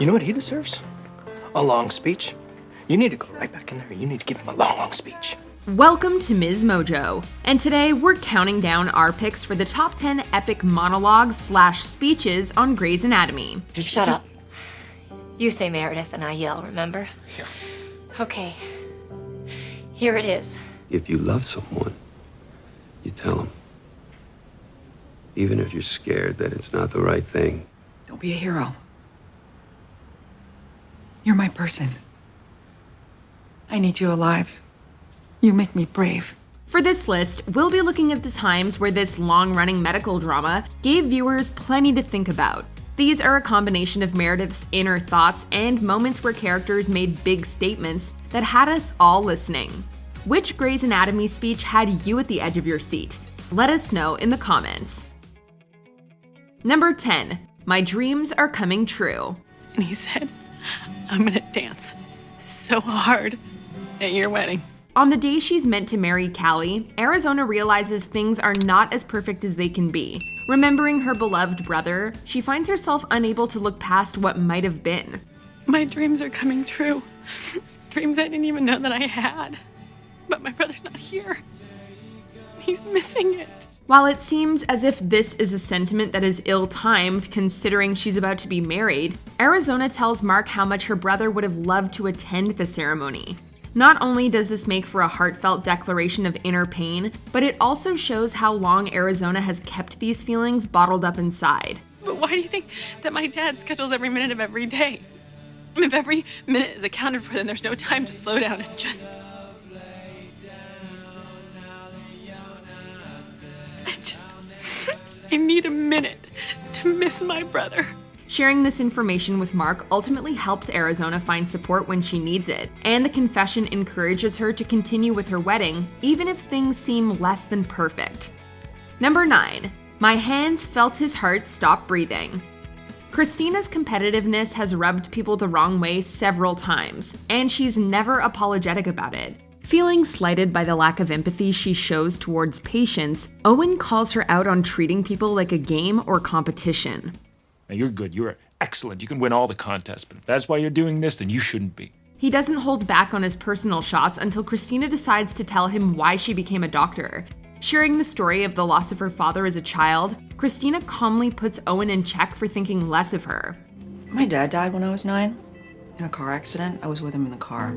You know what he deserves? A long speech. You need to go right back in there. You need to give him a long, long speech. Welcome to MsMojo, and today we're counting down our picks for the top 10 epic monologues/speeches on Grey's Anatomy. Shut up. You say Meredith and I yell, remember? Yeah. Okay. Here it is. If you love someone, you tell them. Even if you're scared that it's not the right thing. Don't be a hero. You're my person. I need you alive. You make me brave. For this list, we'll be looking at the times where this long-running medical drama gave viewers plenty to think about. These are a combination of Meredith's inner thoughts and moments where characters made big statements that had us all listening. Which Grey's Anatomy speech had you at the edge of your seat? Let us know in the comments. Number 10. My dreams are coming true. And he said, I'm gonna dance so hard at your wedding. On the day she's meant to marry Callie, Arizona realizes things are not as perfect as they can be. Remembering her beloved brother, she finds herself unable to look past what might have been. My dreams are coming true. Dreams I didn't even know that I had. But my brother's not here. He's missing it. While it seems as if this is a sentiment that is ill-timed considering she's about to be married, Arizona tells Mark how much her brother would have loved to attend the ceremony. Not only does this make for a heartfelt declaration of inner pain, but it also shows how long Arizona has kept these feelings bottled up inside. But why do you think that my dad schedules every minute of every day? I mean, if every minute is accounted for, then there's no time to slow down and just... I need a minute to miss my brother. Sharing this information with Mark ultimately helps Arizona find support when she needs it, and the confession encourages her to continue with her wedding, even if things seem less than perfect. Number 9. My hands felt his heart stop breathing. Christina's competitiveness has rubbed people the wrong way several times, and she's never apologetic about it. Feeling slighted by the lack of empathy she shows towards patients, Owen calls her out on treating people like a game or competition. Now, you're good, you're excellent, you can win all the contests, but if that's why you're doing this, then you shouldn't be. He doesn't hold back on his personal shots until Christina decides to tell him why she became a doctor. Sharing the story of the loss of her father as a child, Christina calmly puts Owen in check for thinking less of her. My dad died when I was 9 in a car accident. I was with him in the car.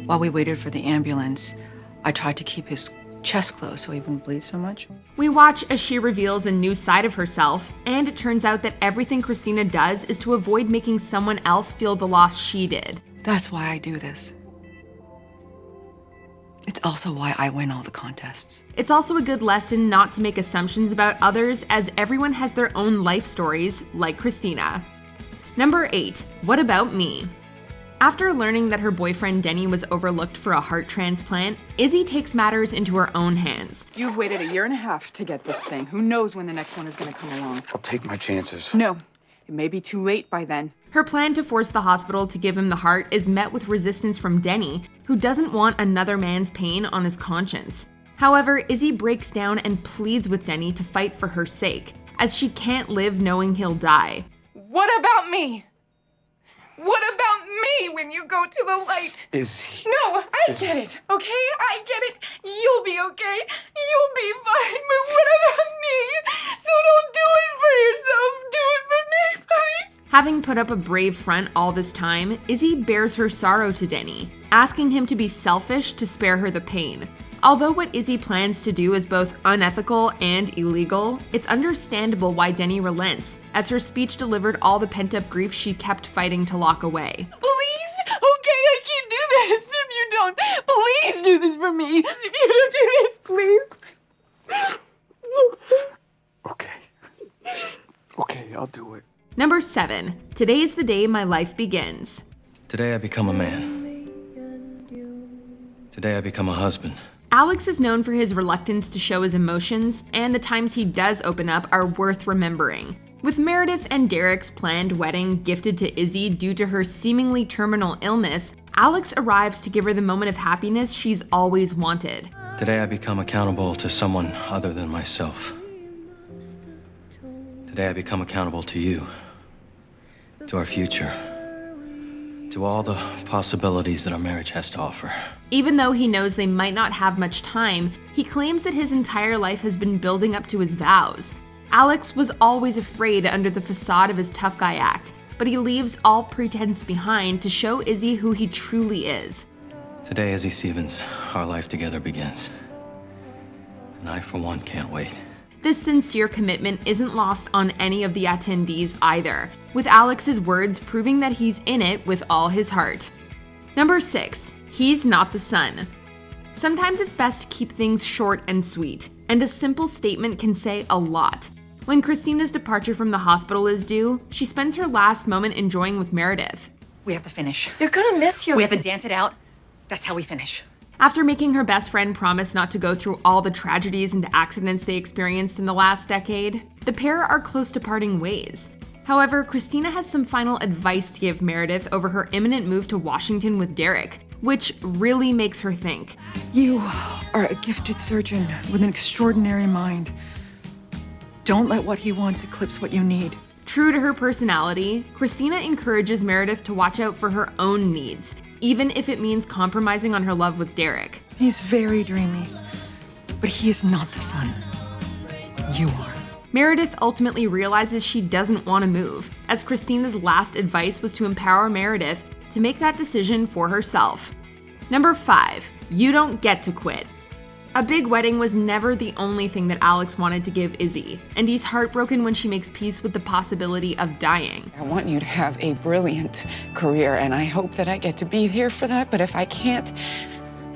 While we waited for the ambulance, I tried to keep his chest closed so he wouldn't bleed so much. We watch as she reveals a new side of herself, and it turns out that everything Christina does is to avoid making someone else feel the loss she did. That's why I do this. It's also why I win all the contests. It's also a good lesson not to make assumptions about others, as everyone has their own life stories, like Christina. Number 8. What about me? After learning that her boyfriend Denny was overlooked for a heart transplant, Izzy takes matters into her own hands. You've waited a year and a half to get this thing. Who knows when the next one is going to come along? I'll take my chances. No, it may be too late by then. Her plan to force the hospital to give him the heart is met with resistance from Denny, who doesn't want another man's pain on his conscience. However, Izzy breaks down and pleads with Denny to fight for her sake, as she can't live knowing he'll die. What about me? What about me when you go to the light? Izzy. No, I get it, okay? I get it. You'll be okay. You'll be fine. But what about me? So don't do it for yourself. Do it for me, please. Having put up a brave front all this time, Izzy bears her sorrow to Denny, asking him to be selfish to spare her the pain. Although what Izzy plans to do is both unethical and illegal, it's understandable why Denny relents, as her speech delivered all the pent-up grief she kept fighting to lock away. Please? Okay, I can't do this if you don't. Please do this for me. If you don't do this, please. Okay, I'll do it. Number 7. Today is the day my life begins. Today I become a man. Today I become a husband. Alex is known for his reluctance to show his emotions, and the times he does open up are worth remembering. With Meredith and Derek's planned wedding gifted to Izzy due to her seemingly terminal illness, Alex arrives to give her the moment of happiness she's always wanted. Today I become accountable to someone other than myself. Today I become accountable to you. to our future, to all the possibilities that our marriage has to offer. Even though he knows they might not have much time, he claims that his entire life has been building up to his vows. Alex was always afraid under the facade of his tough guy act, but he leaves all pretense behind to show Izzy who he truly is. Today, Izzy Stevens, our life together begins. And I, for one, can't wait. This sincere commitment isn't lost on any of the attendees either, with Alex's words proving that he's in it with all his heart. Number 6, he's not the son. Sometimes it's best to keep things short and sweet, and a simple statement can say a lot. When Christina's departure from the hospital is due, she spends her last moment enjoying with Meredith. We have to finish. You're gonna miss your... We have to dance it out. That's how we finish. After making her best friend promise not to go through all the tragedies and accidents they experienced in the last decade, the pair are close to parting ways. However, Christina has some final advice to give Meredith over her imminent move to Washington with Derek, which really makes her think. You are a gifted surgeon with an extraordinary mind. Don't let what he wants eclipse what you need. True to her personality, Christina encourages Meredith to watch out for her own needs, even if it means compromising on her love with Derek. He's very dreamy, but he is not the son. You are. Meredith ultimately realizes she doesn't want to move, as Christina's last advice was to empower Meredith to make that decision for herself. Number 5, you don't get to quit. A big wedding was never the only thing that Alex wanted to give Izzy, and he's heartbroken when she makes peace with the possibility of dying. I want you to have a brilliant career, and I hope that I get to be here for that, but if I can't,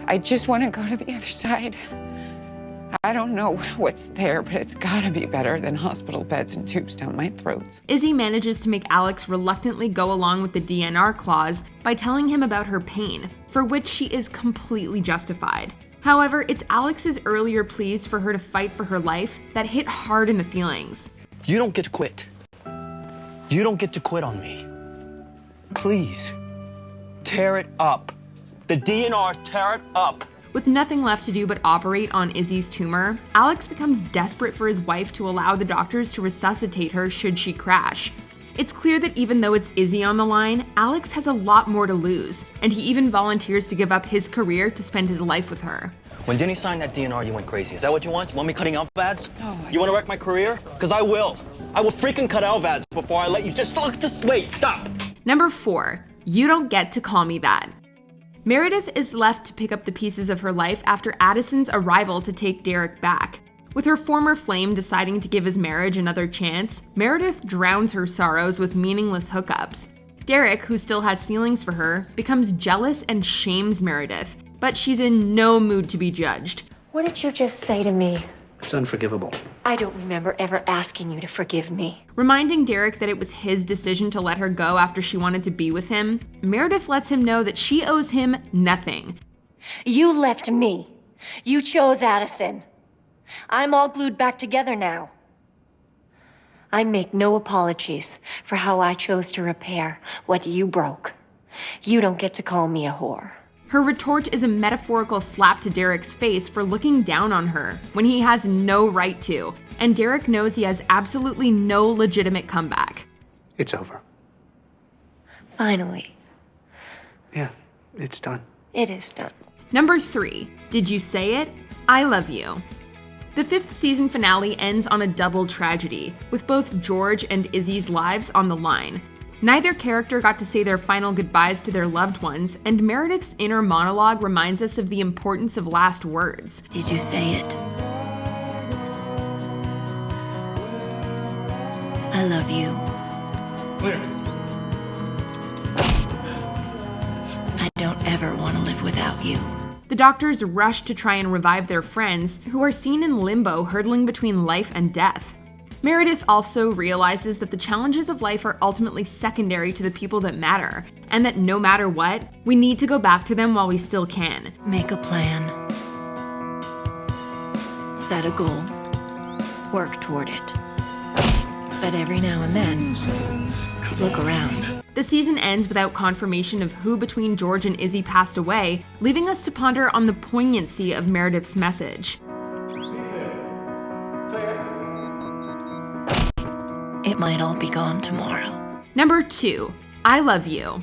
I just want to go to the other side. I don't know what's there, but it's gotta be better than hospital beds and tubes down my throat. Izzy manages to make Alex reluctantly go along with the DNR clause by telling him about her pain, for which she is completely justified. However, it's Alex's earlier pleas for her to fight for her life that hit hard in the feelings. You don't get to quit. You don't get to quit on me. Please, tear it up. The DNR, tear it up. With nothing left to do but operate on Izzy's tumor, Alex becomes desperate for his wife to allow the doctors to resuscitate her should she crash. It's clear that even though it's Izzy on the line, Alex has a lot more to lose, and he even volunteers to give up his career to spend his life with her. When Denny signed that DNR, you went crazy. Is that what you want? You want me cutting out ads? No. You want to wreck my career? Because I will. I will freaking cut out ads before I let you. Just wait, stop. Number 4, you don't get to call me that. Meredith is left to pick up the pieces of her life after Addison's arrival to take Derek back. With her former flame deciding to give his marriage another chance, Meredith drowns her sorrows with meaningless hookups. Derek, who still has feelings for her, becomes jealous and shames Meredith, but she's in no mood to be judged. What did you just say to me? It's unforgivable. I don't remember ever asking you to forgive me. Reminding Derek that it was his decision to let her go after she wanted to be with him, Meredith lets him know that she owes him nothing. You left me. You chose Addison. I'm all glued back together now. I make no apologies for how I chose to repair what you broke. You don't get to call me a whore. Her retort is a metaphorical slap to Derek's face for looking down on her when he has no right to, and Derek knows he has absolutely no legitimate comeback. It's over. Finally. Yeah, it's done. It is done. Number 3, did you say it? I love you. The 5th season finale ends on a double tragedy, with both George and Izzy's lives on the line. Neither character got to say their final goodbyes to their loved ones, and Meredith's inner monologue reminds us of the importance of last words. Did you say it? I love you. Clear. I don't ever want to live without you. The doctors rush to try and revive their friends, who are seen in limbo hurtling between life and death. Meredith also realizes that the challenges of life are ultimately secondary to the people that matter, and that no matter what, we need to go back to them while we still can. Make a plan. Set a goal. Work toward it. But every now and then, look around. The season ends without confirmation of who between George and Izzy passed away, leaving us to ponder on the poignancy of Meredith's message. It might all be gone tomorrow. Number 2, I love you.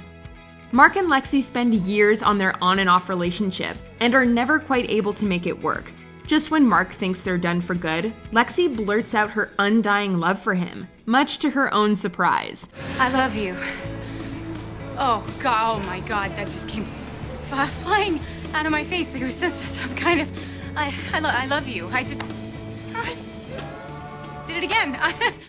Mark and Lexi spend years on their on and off relationship and are never quite able to make it work. Just when Mark thinks they're done for good, Lexi blurts out her undying love for him, much to her own surprise. I love you. Oh, God, oh my God, that just came flying out of my face. It was just some kind of, I love you. I did it again.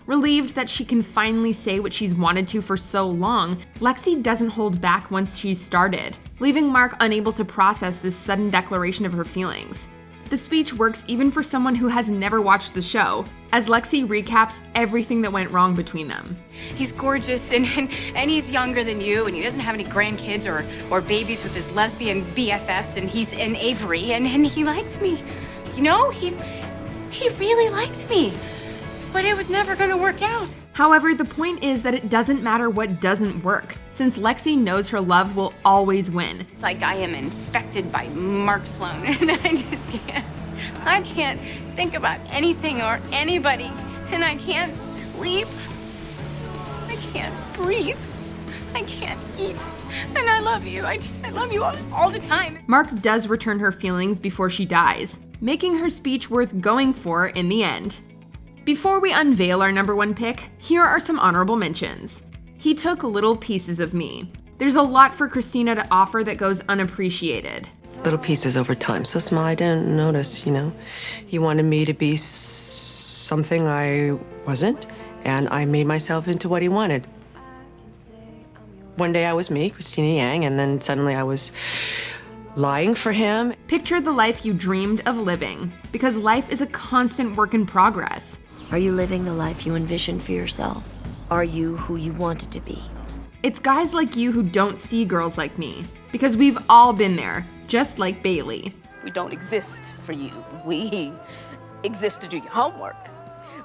Relieved that she can finally say what she's wanted to for so long, Lexi doesn't hold back once she's started, leaving Mark unable to process this sudden declaration of her feelings. The speech works even for someone who has never watched the show, as Lexi recaps everything that went wrong between them. He's gorgeous, and he's younger than you, and he doesn't have any grandkids or babies with his lesbian BFFs, and he's in Avery, and he liked me. You know, he really liked me. But it was never gonna work out. However, the point is that it doesn't matter what doesn't work, since Lexi knows her love will always win. It's like I am infected by Mark Sloan, and I can't think about anything or anybody, and I can't sleep. I can't breathe. I can't eat. And I love you. I love you all the time. Mark does return her feelings before she dies, making her speech worth going for in the end. Before we unveil our number 1 pick, here are some honorable mentions. He took little pieces of me. There's a lot for Christina to offer that goes unappreciated. Little pieces over time, so small I didn't notice, you know. He wanted me to be something I wasn't, and I made myself into what he wanted. One day I was me, Christina Yang, and then suddenly I was lying for him. Picture the life you dreamed of living, because life is a constant work in progress. Are you living the life you envisioned for yourself? Are you who you wanted to be? It's guys like you who don't see girls like me, because we've all been there, just like Bailey. We don't exist for you. We exist to do your homework.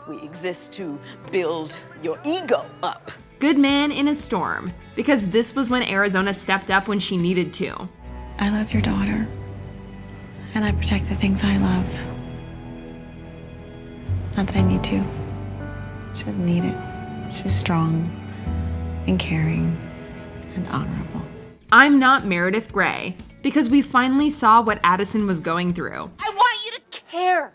We exist to build your ego up. Good man in a storm, because this was when Arizona stepped up when she needed to. I love your daughter, and I protect the things I love. Not that I need to. She doesn't need it. She's strong and caring and honorable. I'm not Meredith Grey, because we finally saw what Addison was going through. I want you to care.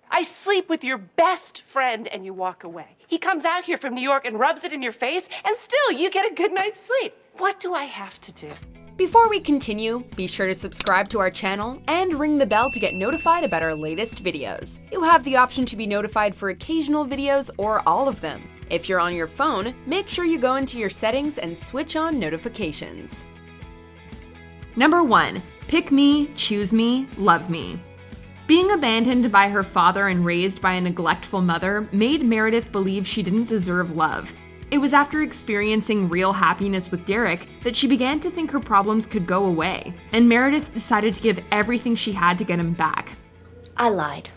I sleep with your best friend and you walk away. He comes out here from New York and rubs it in your face, and still you get a good night's sleep. What do I have to do? Before we continue, be sure to subscribe to our channel and ring the bell to get notified about our latest videos. You have the option to be notified for occasional videos or all of them. If you're on your phone, make sure you go into your settings and switch on notifications. Number 1, pick me, choose me, love me. Being abandoned by her father and raised by a neglectful mother made Meredith believe she didn't deserve love. It was after experiencing real happiness with Derek that she began to think her problems could go away, and Meredith decided to give everything she had to get him back. I lied.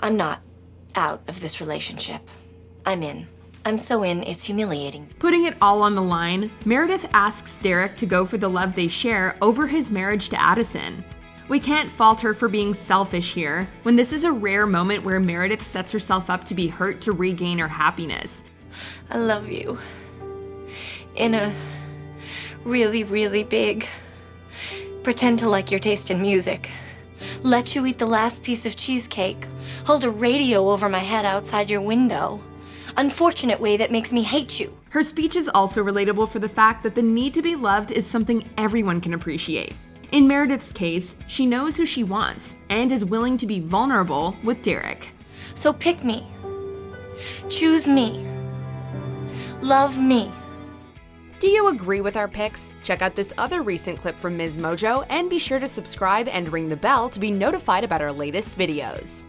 I'm not out of this relationship. I'm in. I'm so in, it's humiliating. Putting it all on the line, Meredith asks Derek to go for the love they share over his marriage to Addison. We can't fault her for being selfish here, when this is a rare moment where Meredith sets herself up to be hurt to regain her happiness. I love you. In a really, really big. Pretend to like your taste in music. Let you eat the last piece of cheesecake. Hold a radio over my head outside your window. Unfortunate way that makes me hate you. Her speech is also relatable for the fact that the need to be loved is something everyone can appreciate. In Meredith's case, she knows who she wants and is willing to be vulnerable with Derek. So pick me. Choose me. Love me. Do you agree with our picks? Check out this other recent clip from MsMojo and be sure to subscribe and ring the bell to be notified about our latest videos.